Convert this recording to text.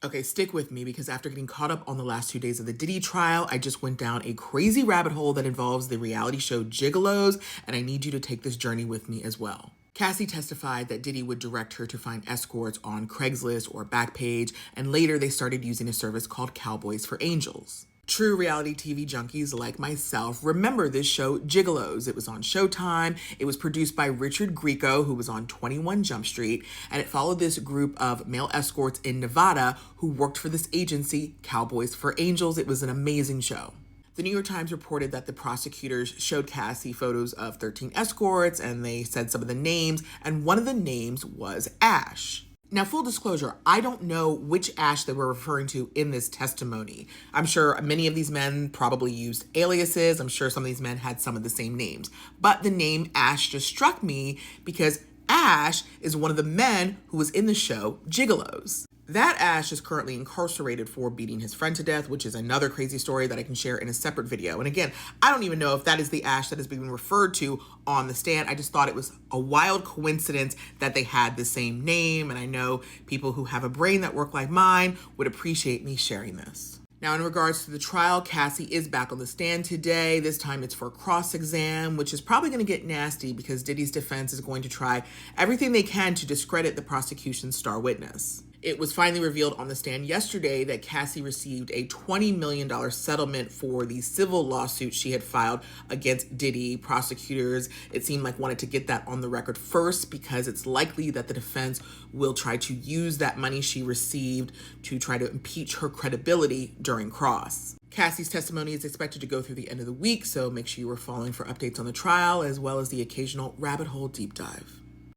Okay, stick with me because after getting caught up on the last 2 days of the Diddy trial, I just went down a crazy rabbit hole that involves the reality show Gigolos, and I need you to take this journey with me as well. Cassie testified that Diddy would direct her to find escorts on Craigslist or Backpage, and later they started using a service called Cowboys for Angels. True reality TV junkies like myself remember this show Gigolos. It was on Showtime. It was produced by Richard Grieco, who was on 21 Jump Street, and it followed this group of male escorts in Nevada who worked for this agency, Cowboys for Angels. It was an amazing show. The New York Times reported that the prosecutors showed Cassie photos of 13 escorts, and they said some of the names, and one of the names was Ash. Now, full disclosure, I don't know which Ash they were referring to in this testimony. I'm sure many of these men probably used aliases. I'm sure some of these men had some of the same names. But the name Ash just struck me because Ash is one of the men who was in the show Gigolos. That Ash is currently incarcerated for beating his friend to death, which is another crazy story that I can share in a separate video. And again, I don't even know if that is the Ash that is being referred to on the stand. I just thought it was a wild coincidence that they had the same name. And I know people who have a brain that work like mine would appreciate me sharing this. Now, in regards to the trial, Cassie is back on the stand today. This time it's for a cross-exam, which is probably going to get nasty because Diddy's defense is going to try everything they can to discredit the prosecution's star witness. It was finally revealed on the stand yesterday that Cassie received a $20 million settlement for the civil lawsuit she had filed against Diddy. Prosecutors, it seemed like, wanted to get that on the record first because it's likely that the defense will try to use that money she received to try to impeach her credibility during cross. Cassie's testimony is expected to go through the end of the week, so make sure you are following for updates on the trial as well as the occasional rabbit hole deep dive.